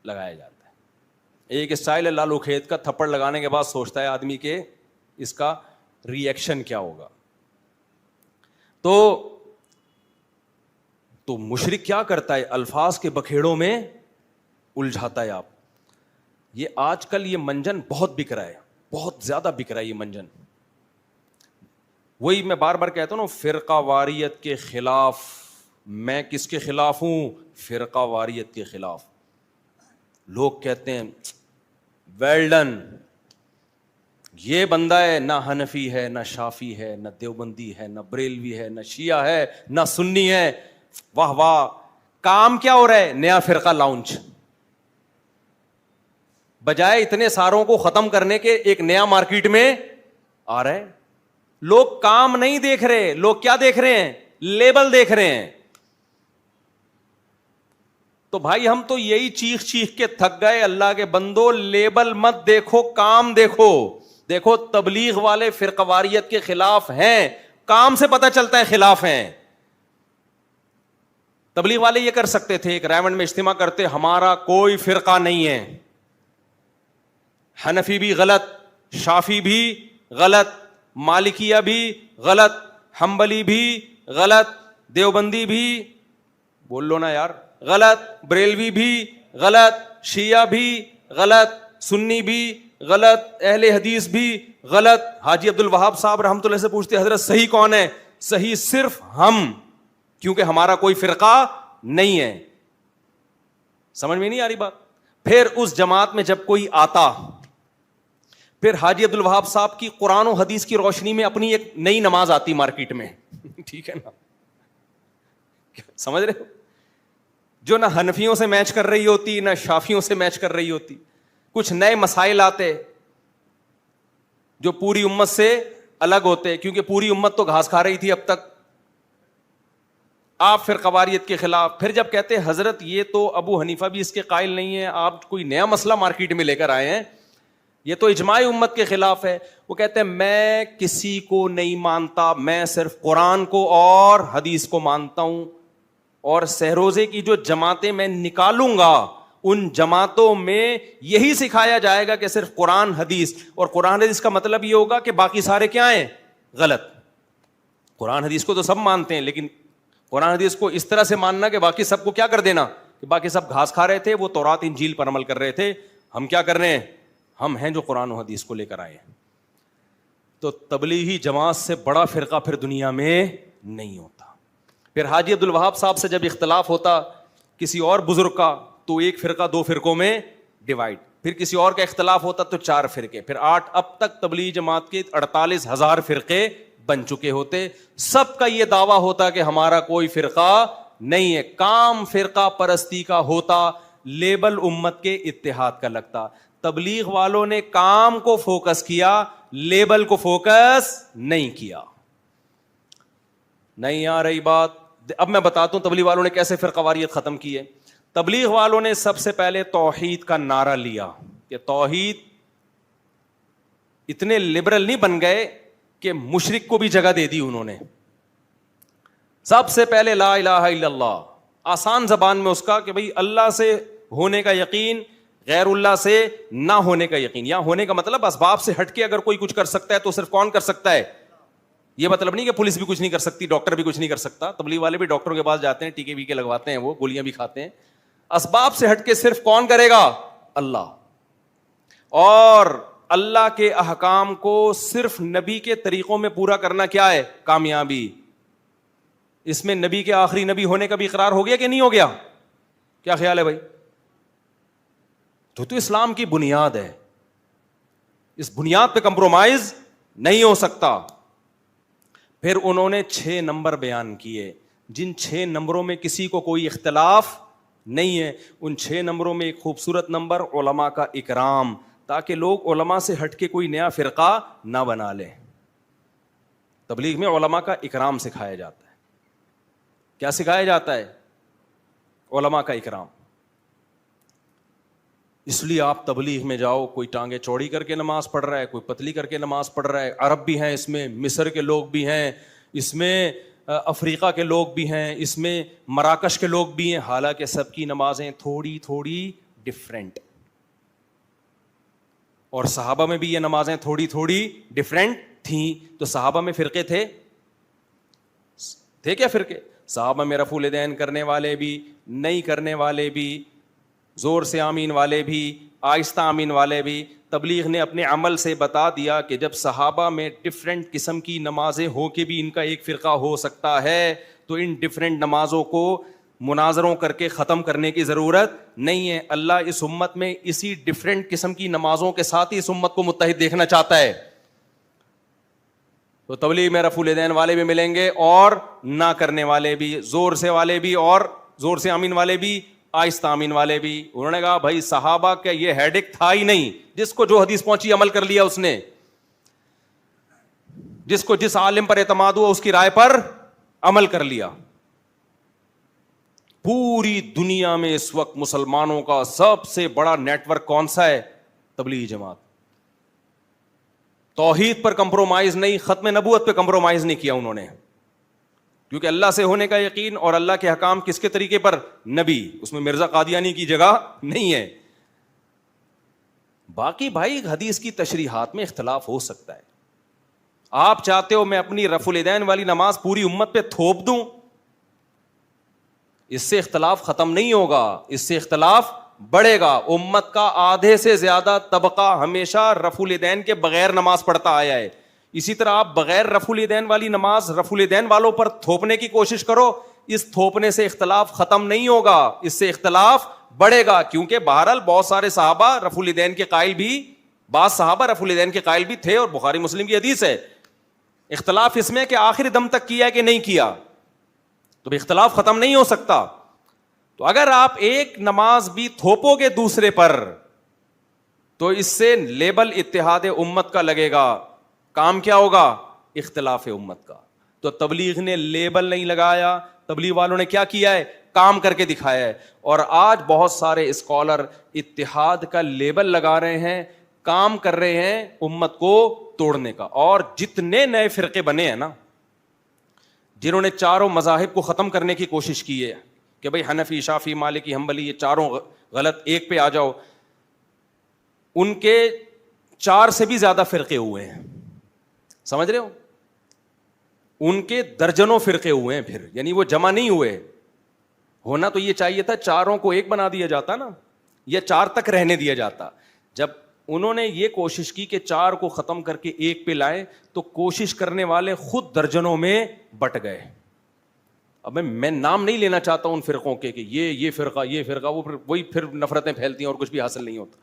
لگایا جاتا ہے. ایک اسٹائل ہے لالو کھیت کا, تھپڑ لگانے کے بعد سوچتا ہے آدمی کہ اس کا ری ایکشن کیا ہوگا. تو مشرک کیا کرتا ہے, الفاظ کے بکھیڑوں میں الجھاتا ہے. آپ یہ آج کل یہ منجن بہت بک رہا ہے, بہت زیادہ بک رہا ہے یہ منجن. وہی میں بار بار کہتا ہوں نا, فرقہ واریت کے خلاف. میں کس کے خلاف ہوں؟ فرقہ واریت کے خلاف. لوگ کہتے ہیں ویل ڈن, یہ بندہ ہے نہ حنفی ہے نہ شافی ہے نہ دیوبندی ہے نہ بریلوی ہے نہ شیعہ ہے نہ سنی ہے, واہ واہ. کام کیا ہو رہا ہے؟ نیا فرقہ لانچ. بجائے اتنے ساروں کو ختم کرنے کے ایک نیا مارکیٹ میں آ رہا ہے. لوگ کام نہیں دیکھ رہے, لوگ کیا دیکھ رہے ہیں؟ لیبل دیکھ رہے ہیں. تو بھائی ہم تو یہی چیخ چیخ کے تھک گئے, اللہ کے بندو لیبل مت دیکھو, کام دیکھو. دیکھو تبلیغ والے فرقہ واریت کے خلاف ہیں, کام سے پتہ چلتا ہے خلاف ہیں. تبلیغ والے یہ کر سکتے تھے, ایک رائمنڈ میں اجتماع کرتے, ہمارا کوئی فرقہ نہیں ہے, حنفی بھی غلط, شافی بھی غلط, مالکیہ بھی غلط, حنبلی بھی غلط, دیوبندی بھی بول لو نا یار غلط, بریلوی بھی غلط, شیعہ بھی غلط, سنی بھی غلط, اہل حدیث بھی غلط. حاجی عبد الوہاب صاحب رحمۃ اللہ سے پوچھتے حضرت صحیح کون ہے؟ صحیح صرف ہم, کیونکہ ہمارا کوئی فرقہ نہیں ہے. سمجھ میں نہیں آ رہی بات؟ پھر اس جماعت میں جب کوئی آتا, پھر حاجی عبد الوہاب صاحب کی قرآن و حدیث کی روشنی میں اپنی ایک نئی نماز آتی مارکیٹ میں, ٹھیک ہے نا, سمجھ رہے ہو, جو نہ حنفیوں سے میچ کر رہی ہوتی نہ شافیوں سے میچ کر رہی ہوتی. کچھ نئے مسائل آتے جو پوری امت سے الگ ہوتے, کیونکہ پوری امت تو گھاس کھا رہی تھی اب تک. آپ فرقہ واریت کے خلاف. پھر جب کہتے حضرت یہ تو ابو حنیفہ بھی اس کے قائل نہیں ہے, آپ کوئی نیا مسئلہ مارکیٹ میں لے کر آئے ہیں, یہ تو اجماع امت کے خلاف ہے. وہ کہتے ہیں میں کسی کو نہیں مانتا, میں صرف قرآن کو اور حدیث کو مانتا ہوں, اور سہروزے کی جو جماعتیں میں نکالوں گا ان جماعتوں میں یہی سکھایا جائے گا کہ صرف قرآن حدیث, اور قرآن حدیث کا مطلب یہ ہوگا کہ باقی سارے کیا ہیں؟ غلط. قرآن حدیث کو تو سب مانتے ہیں, لیکن قرآن حدیث کو اس طرح سے ماننا کہ باقی سب کو کیا کر دینا, کہ باقی سب گھاس کھا رہے تھے, وہ تورات انجیل پر عمل کر رہے تھے, ہم کیا کر رہے ہیں؟ ہم ہیں جو قرآن و حدیث کو لے کر آئے ہیں. تو تبلیغی جماعت سے بڑا فرقہ پھر دنیا میں نہیں ہوتا. پھر حاجی عبد الوہاب صاحب سے جب اختلاف ہوتا کسی اور بزرگ کا, تو ایک فرقہ 2 فرقوں میں ڈیوائڈ. پھر کسی اور کا اختلاف ہوتا تو 4 فرقے, پھر 8. اب تک تبلیغی جماعت کے 48,000 فرقے بن چکے ہوتے. سب کا یہ دعویٰ ہوتا کہ ہمارا کوئی فرقہ نہیں ہے. کام فرقہ پرستی کا ہوتا, لیبل امت کے اتحاد کا لگتا. تبلیغ والوں نے کام کو فوکس کیا, لیبل کو فوکس نہیں کیا. نہیں آ رہی بات؟ اب میں بتاتا ہوں تبلیغ والوں نے کیسے فرقہ واریت ختم کی ہے. تبلیغ والوں نے سب سے پہلے توحید کا نعرہ لیا کہ توحید. اتنے لبرل نہیں بن گئے کہ مشرک کو بھی جگہ دے دی انہوں نے. سب سے پہلے لا الہ الا اللہ, آسان زبان میں اس کا کہ بھئی اللہ سے ہونے کا یقین, غیر اللہ سے نہ ہونے کا یقین. یا ہونے کا مطلب اسباب سے ہٹ کے اگر کوئی کچھ کر سکتا ہے تو صرف کون کر سکتا ہے؟ یہ مطلب نہیں کہ پولیس بھی کچھ نہیں کر سکتی, ڈاکٹر بھی کچھ نہیں کر سکتا. تبلیغ والے بھی ڈاکٹروں کے پاس جاتے ہیں, ٹیکے ویکے لگواتے ہیں, وہ گولیاں بھی کھاتے ہیں. اسباب سے ہٹ کے صرف کون کرے گا؟ اللہ. اور اللہ کے احکام کو صرف نبی کے طریقوں میں پورا کرنا کیا ہے؟ کامیابی. اس میں نبی کے آخری نبی ہونے کا بھی اقرار ہو گیا کہ نہیں ہو گیا؟ کیا خیال ہے بھائی؟ تو اسلام کی بنیاد ہے, اس بنیاد پہ کمپرومائز نہیں ہو سکتا. پھر انہوں نے 6 نمبر بیان کیے, جن 6 نمبروں میں کسی کو کوئی اختلاف نہیں ہے. ان 6 نمبروں میں ایک خوبصورت نمبر علماء کا اکرام, تاکہ لوگ علماء سے ہٹ کے کوئی نیا فرقہ نہ بنا لیں. تبلیغ میں علماء کا اکرام سکھایا جاتا ہے. کیا سکھایا جاتا ہے؟ علماء کا اکرام. اس لیے آپ تبلیغ میں جاؤ, کوئی ٹانگیں چوڑی کر کے نماز پڑھ رہا ہے, کوئی پتلی کر کے نماز پڑھ رہا ہے. عرب بھی ہیں اس میں, مصر کے لوگ بھی ہیں اس میں, افریقہ کے لوگ بھی ہیں اس میں, مراکش کے لوگ بھی ہیں. حالانکہ سب کی نمازیں تھوڑی تھوڑی ڈفرینٹ. اور صحابہ میں بھی یہ نمازیں تھوڑی تھوڑی ڈفرینٹ تھیں. تو صحابہ میں فرقے تھے کیا فرقے؟ صحابہ میں رفع الیدین کرنے والے بھی, نہیں کرنے والے بھی, زور سے آمین والے بھی, آہستہ آمین والے بھی. تبلیغ نے اپنے عمل سے بتا دیا کہ جب صحابہ میں ڈفرینٹ قسم کی نمازیں ہو کے بھی ان کا ایک فرقہ ہو سکتا ہے, تو ان ڈفرینٹ نمازوں کو مناظروں کر کے ختم کرنے کی ضرورت نہیں ہے. اللہ اس امت میں اسی ڈفرینٹ قسم کی نمازوں کے ساتھ ہی اس امت کو متحد دیکھنا چاہتا ہے. تو تبلیغ میں رفع الیدین والے بھی ملیں گے اور نہ کرنے والے بھی, زور سے والے بھی اور زور سے آمین والے بھی, آہستہ آمین والے بھی. انہوں نے کہا بھائی صحابہ کا یہ ہیڈک تھا ہی نہیں, جس کو جو حدیث پہنچی عمل کر لیا اس نے, جس کو جس عالم پر اعتماد ہوا اس کی رائے پر عمل کر لیا. پوری دنیا میں اس وقت مسلمانوں کا سب سے بڑا نیٹ ورک کون سا ہے؟ تبلیغی جماعت. توحید پر کمپرومائز نہیں, ختم نبوت پہ کمپرومائز نہیں کیا انہوں نے, کیونکہ اللہ سے ہونے کا یقین اور اللہ کے حکام کس کے طریقے پر؟ نبی. اس میں مرزا قادیانی کی جگہ نہیں ہے. باقی بھائی حدیث کی تشریحات میں اختلاف ہو سکتا ہے. آپ چاہتے ہو میں اپنی رفع الیدین والی نماز پوری امت پہ تھوپ دوں, اس سے اختلاف ختم نہیں ہوگا, اس سے اختلاف بڑھے گا. امت کا آدھے سے زیادہ طبقہ ہمیشہ رفع الیدین کے بغیر نماز پڑھتا آیا ہے. اسی طرح آپ بغیر رفع الیدین والی نماز رفع الیدین والوں پر تھوپنے کی کوشش کرو, اس تھوپنے سے اختلاف ختم نہیں ہوگا, اس سے اختلاف بڑھے گا. کیونکہ بہرحال بہت سارے صحابہ رفع الیدین کے قائل بھی, بعض صحابہ رفع الیدین کے قائل بھی تھے, اور بخاری مسلم کی حدیث ہے. اختلاف اس میں کہ آخری دم تک کیا کہ نہیں کیا, تو اختلاف ختم نہیں ہو سکتا. تو اگر آپ ایک نماز بھی تھوپو گے دوسرے پر, تو اس سے لیبل اتحاد امت کا لگے گا, کام کیا ہوگا؟ اختلاف امت کا. تو تبلیغ نے لیبل نہیں لگایا, تبلیغ والوں نے کیا کیا ہے؟ کام کر کے دکھایا ہے. اور آج بہت سارے اسکالر اتحاد کا لیبل لگا رہے ہیں, کام کر رہے ہیں امت کو توڑنے کا. اور جتنے نئے فرقے بنے ہیں نا, جنہوں نے چاروں مذاہب کو ختم کرنے کی کوشش کی ہے کہ بھئی حنفی, شافعی, مالکی, حنبلی یہ چاروں غلط, ایک پہ آ جاؤ, ان کے 4 سے بھی زیادہ فرقے ہوئے ہیں. سمجھ رہے ہو؟ ان کے درجنوں فرقے ہوئے ہیں پھر, یعنی وہ جمع نہیں ہوئے. ہونا تو یہ چاہیے تھا چاروں کو ایک بنا دیا جاتا نا, یا 4 تک رہنے دیا جاتا. جب انہوں نے یہ کوشش کی کہ 4 کو ختم کر کے ایک پہ لائیں, تو کوشش کرنے والے خود درجنوں میں بٹ گئے. اب میں نام نہیں لینا چاہتا ان فرقوں کے کہ یہ فرقہ, وہ وہی پھر نفرتیں پھیلتی ہیں اور کچھ بھی حاصل نہیں ہوتا.